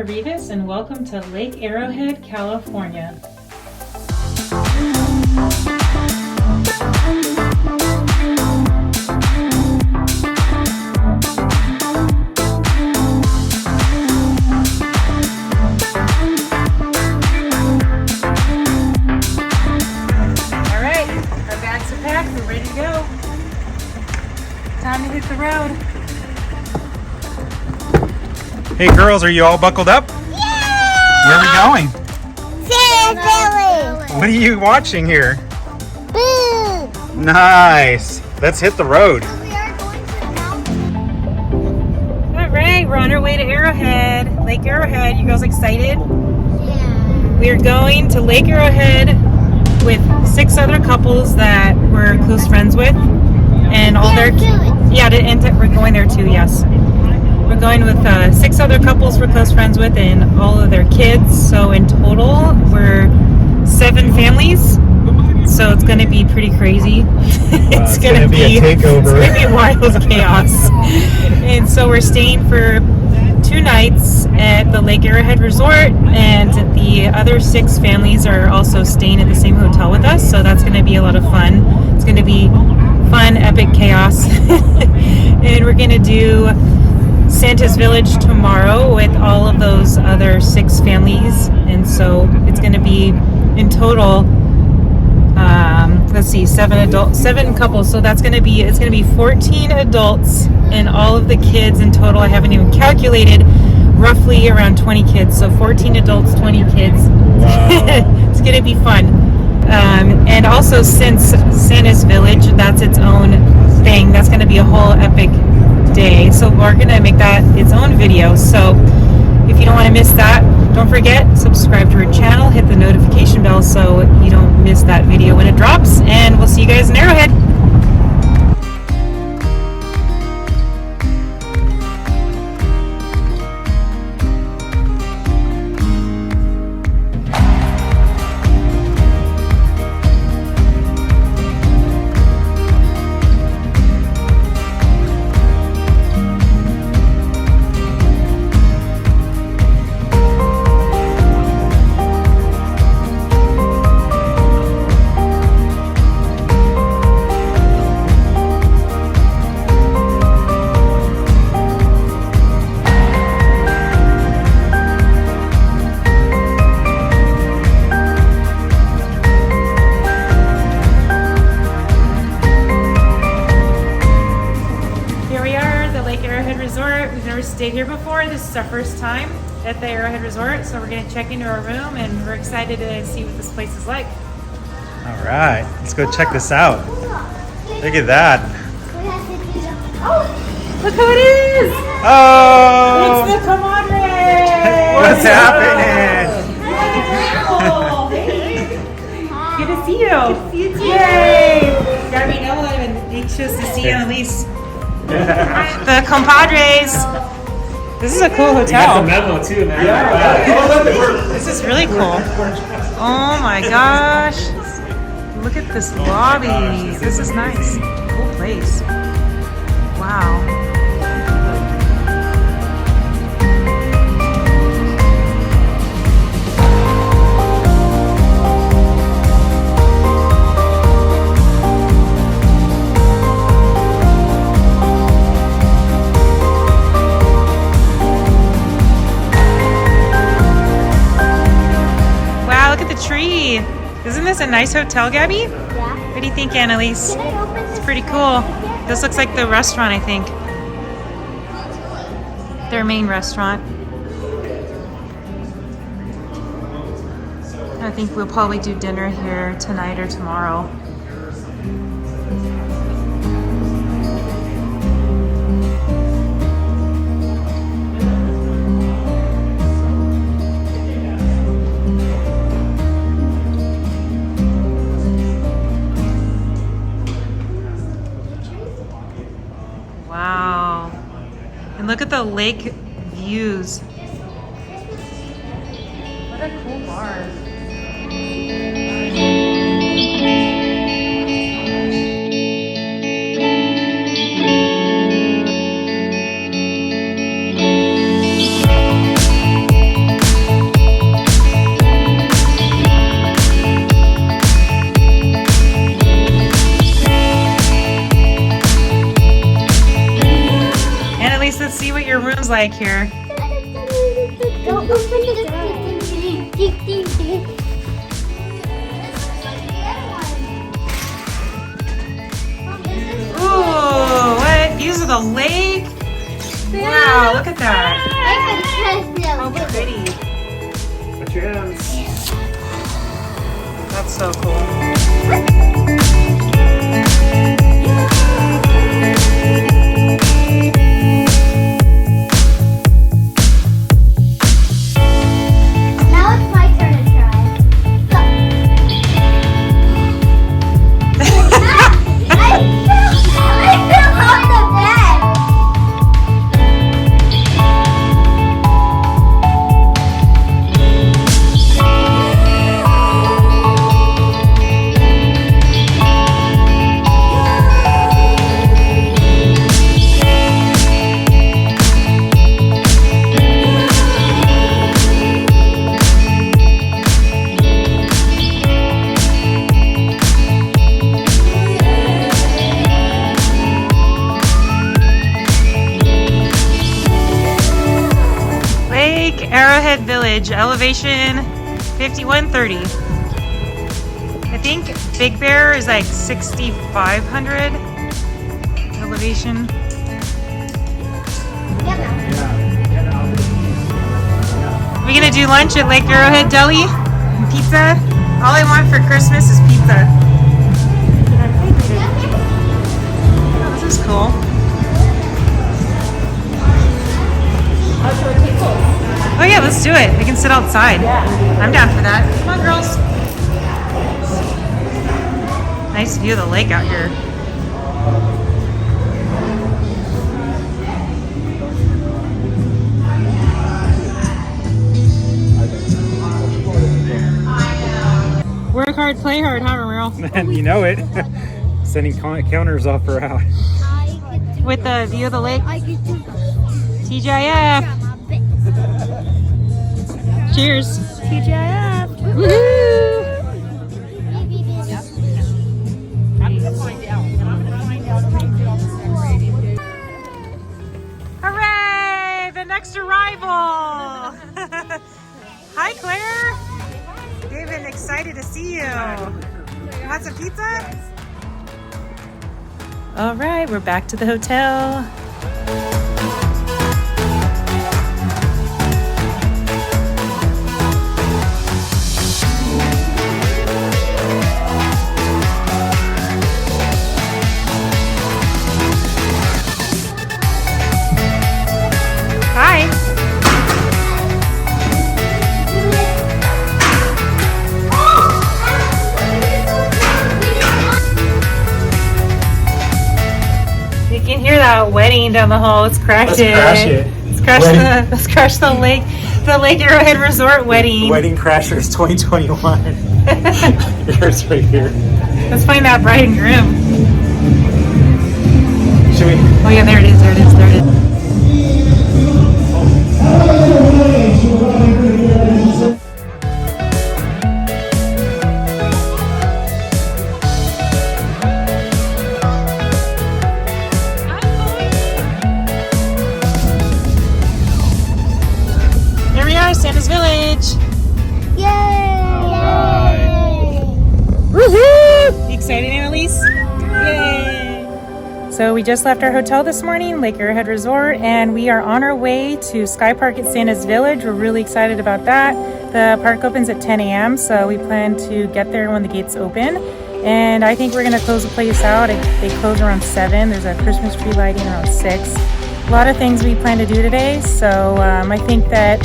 to Rivas and welcome to Lake Arrowhead, California. Alright, our bags are packed, we're ready to go. Time to hit the road. Hey girls, are you all buckled up? Yeah! Where are we going? Santa Village! What are you watching here? Boo! Nice. Let's hit the road. We are going to the mountain. Alright, we're on our way to Arrowhead, Lake Arrowhead. You girls excited? Yeah. We are going to Lake Arrowhead with 6 other couples that we're close friends with. And all their we're going there too, yes. We're going with 6 other couples we're close friends with and all of their kids. So in total, we're 7 families. So it's going to be pretty crazy. It's going to be a takeover. It's going to be wild chaos. And so we're staying for 2 nights at the Lake Arrowhead Resort, and the other 6 families are also staying at the same hotel with us. So that's going to be a lot of fun. It's going to be fun, epic chaos. And we're going to do Santa's Village tomorrow with all of those other 6 families, and so it's going to be in total 7 couples, so it's going to be 14 adults and all of the kids in total. I haven't even calculated, roughly around 20 kids, so 14 adults, 20 kids. Wow. It's going to be fun. And also, since Santa's Village, that's its own thing, that's going to be a whole epic day, so we're gonna make that its own video. So if you don't want to miss that, don't forget, subscribe to our channel, hit the notification bell so you don't miss that video when it drops, and we'll see you guys in Arrowhead. We've never stayed here before. This is our first time at the Arrowhead Resort, so we're going to check into our room, and we're excited to see what this place is like. All right, let's go check this out. Look at that. Look who it is! Oh! It's the comadre! What's happening? Good to see you. Good to see you too. Yay! Gabriel, I've been anxious to see you, Elise. The compadres. This is a cool hotel. You got the memo too, man. Yeah. This is really cool. Oh my gosh. Look at this lobby. This is nice. Cool place. Wow. Tree. Isn't this a nice hotel, Gabby? Yeah. What do you think, Annalise? It's pretty cool. This looks like the restaurant, I think. Their main restaurant. I think we'll probably do dinner here tonight or tomorrow. Wow. And look at the lake views. What a cool bar. like here. Don't open the Ooh, what? Views of the lake? Wow, look at that. How pretty. Watch your hands. That's so cool. Now it's my turn to try. I fell on the bed. Lake Arrowhead Village, elevation 5130. I think Big Bear is like 6,500 elevation. Are we gonna do lunch at Lake Arrowhead Deli? And pizza? All I want for Christmas is pizza. Oh, this is cool. Oh yeah, let's do it. We can sit outside. I'm down for that. Come on, girls. Nice view of the lake out here. Work hard, play hard, huh, Ramiro? Man, you know it. Sending counters off her out. With the view of the lake. I get to TGIF. Cheers. TGIF. Woohoo! Hooray! The next arrival. Hi, Claire. David, excited to see you. You want some pizza? All right, we're back to the hotel. Hi. You can hear that wedding down the hall. Let's crash Let's it. crash it. Let's crash the Lake Arrowhead Resort wedding. Wedding Crashers 2021. Here's right here. Let's find that bride and groom. Should we? Oh yeah, there it is. There it is. There it is. Here we are, Santa's Village. Yay! Alright. Woohoo! You excited, Annalise? Yay! So we just left our hotel this morning, Lake Arrowhead Resort, and we are on our way to Sky Park at Santa's Village. We're really excited about that. The park opens at 10 a.m., so we plan to get there when the gates open. And I think we're going to close the place out. They close around 7. There's a Christmas tree lighting around 6. A lot of things we plan to do today, so I think that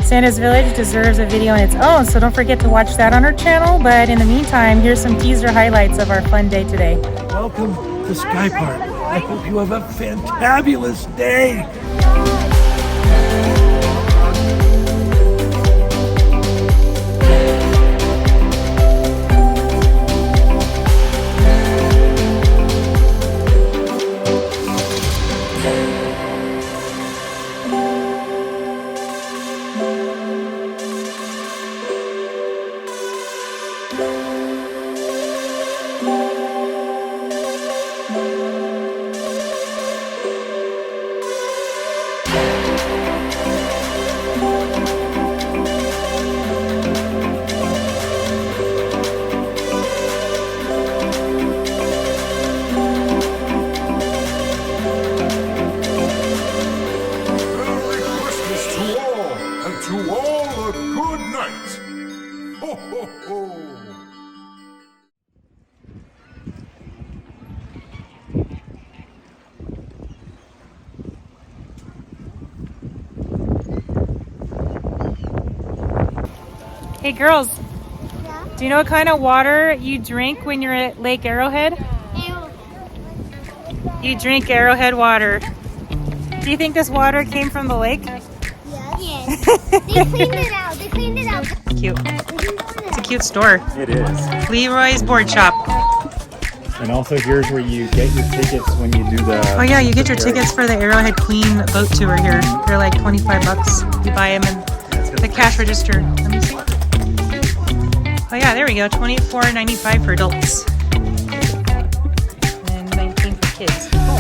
Santa's Village deserves a video on its own, so don't forget to watch that on our channel. But in the meantime, here's some teaser highlights of our fun day today. Welcome to Sky Park. I hope you have a fantabulous day. Hey girls, Yeah. do you know what kind of water you drink when you're at Lake Arrowhead? You drink Arrowhead water. Do you think this water came from the lake? Yes. They cleaned it out. They cleaned it out. Cute. It's a cute store. It is. Leroy's Board Shop. And also here's where you get your tickets when you do the... Oh yeah, you get your tickets for the Arrowhead Queen boat tour here. They're like 25 bucks. You buy them in the cash register. Let me see. Oh yeah, there we go. $24.95 for adults. And $19 for kids. Cool.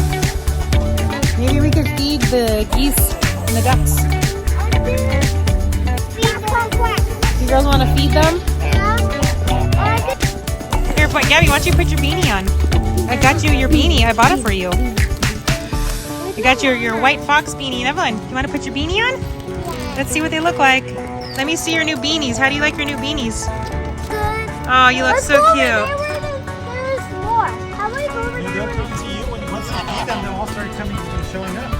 Maybe we could feed the geese and the ducks. You girls want to feed them? Here, but Gabby, why don't you put your beanie on? I got you your beanie. I bought it for you. I got your white fox beanie. Evelyn, you want to put your beanie on? Let's see what they look like. Let me see your new beanies. How do you like your new beanies? Oh, you look so cute. There's more. How about we go over there? They'll come to you when once you feed them, they'll all start coming and showing up.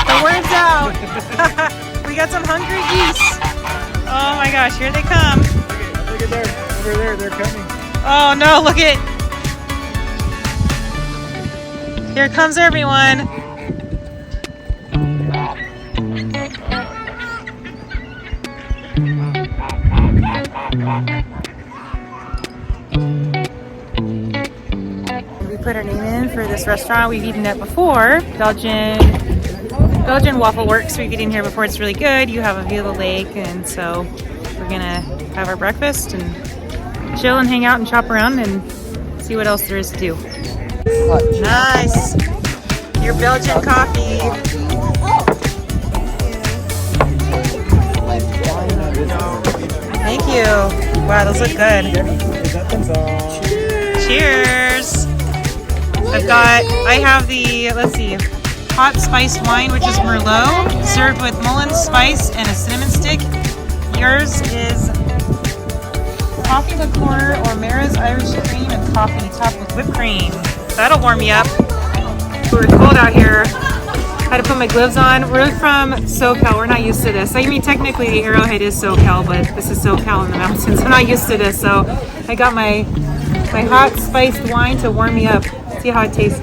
The word's out. We got some hungry geese. Oh my gosh, here they come. Look at there. Over there, they're coming. Oh no, look at. Here comes everyone. We put our name in for this restaurant. We've eaten at before. Belgian Waffle Works. We've eaten here before. It's really good. You have a view of the lake, and so we're gonna have our breakfast and chill and hang out and shop around and see what else there is to do. Nice. Your Belgian coffee. Thank you. Wow, those look good. Cheers. I have the, let's see, hot spiced wine, which is Merlot, served with Mullen spice and a cinnamon stick. Yours is coffee liqueur or Mara's Irish cream and coffee topped with whipped cream. That'll warm me up. We're cold out here. I had to put my gloves on. We're from SoCal. We're not used to this. I mean, technically Arrowhead is SoCal, but this is SoCal in the mountains. I'm not used to this, so I got my hot spiced wine to warm me up. See how it tastes.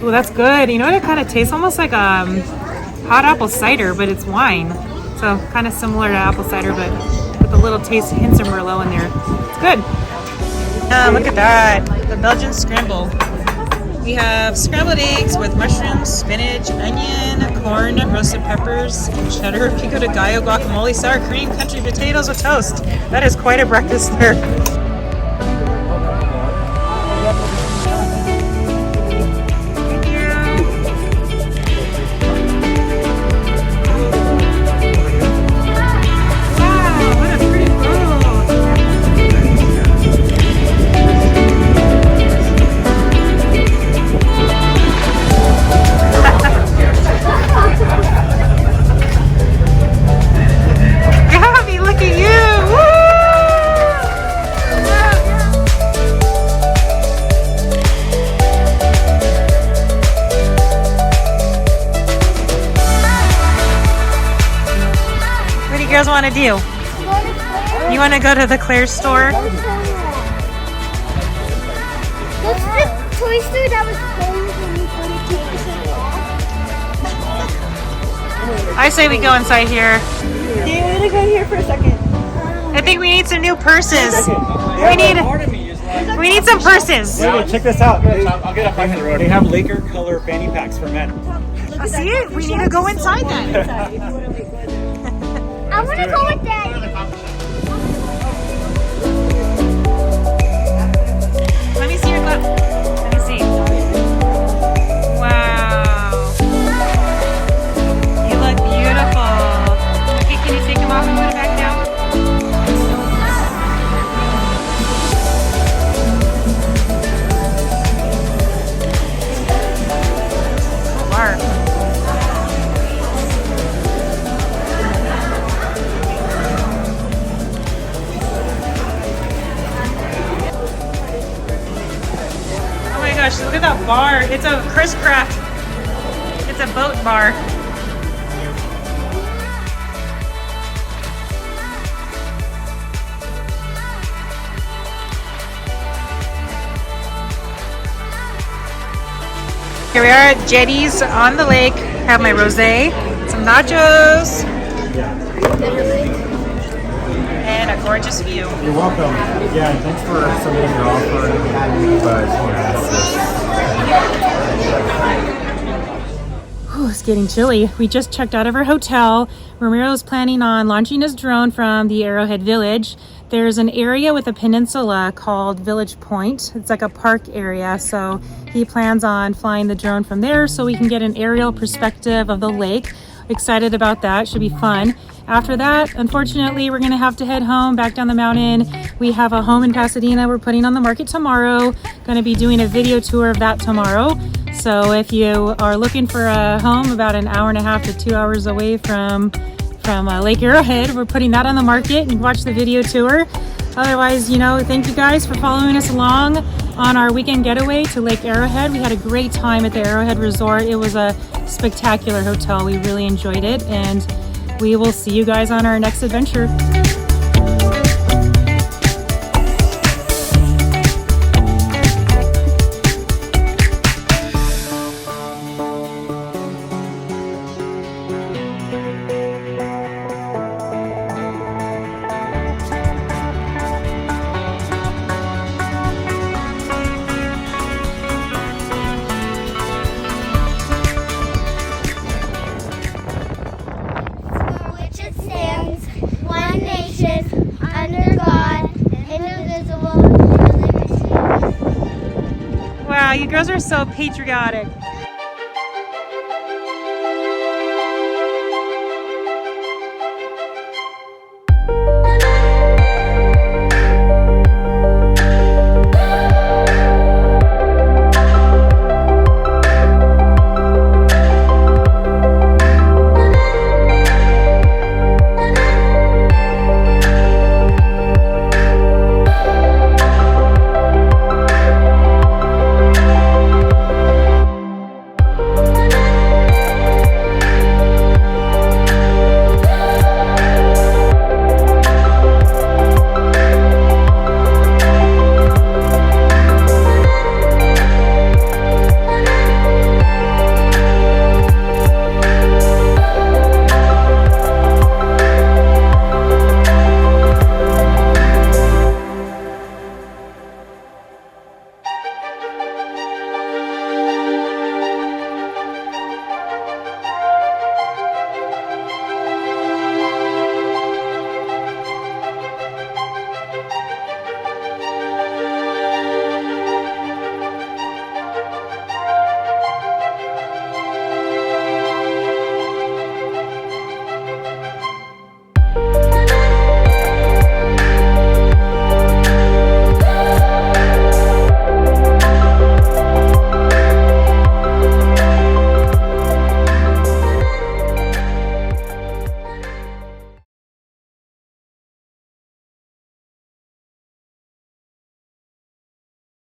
Oh, that's good. You know what it kind of tastes? Almost like hot apple cider, but it's wine. So kind of similar to apple cider, but with a little taste, hints of Merlot in there. It's good. Look at that. The Belgian scramble. We have scrambled eggs with mushrooms, spinach, onion, corn, roasted peppers, cheddar, pico de gallo, guacamole, sour cream, country potatoes with toast. That is quite a breakfast there. Want to do? You want to go to the Claire store? What's the toy store that was closed when we 42%? I say we go inside here. Do you want to go here for a second? I think we need some new purses. We need some purses. Wait, check this out. I'll get up on the road. They have Laker color fanny packs for men. I see it. We need to go inside then. I want to go with Daddy. Let me see your glove. Let me see. Wow. You look beautiful. Okay, can you take them off and put it back down? Cool bar. It's a Chris Craft. It's a boat bar. Here we are at Jetties on the lake. Have my rosé, some nachos, and a gorgeous view. You're welcome. Yeah, and thanks for submitting your offer. But Whew, it's getting chilly. We just checked out of our hotel. Ramiro's planning on launching his drone from the Arrowhead Village. There's an area with a peninsula called Village Point. It's like a park area, so he plans on flying the drone from there so we can get an aerial perspective of the lake. Excited about that, should be fun. After that, unfortunately, we're gonna have to head home, back down the mountain. We have a home in Pasadena we're putting on the market tomorrow. Gonna be doing a video tour of that tomorrow. So if you are looking for a home about an hour and a half to 2 hours away from Lake Arrowhead, we're putting that on the market and watch the video tour. Otherwise, you know, thank you guys for following us along on our weekend getaway to Lake Arrowhead. We had a great time at the Arrowhead Resort. It was a spectacular hotel. We really enjoyed it, and we will see you guys on our next adventure. Wow, you girls are so patriotic.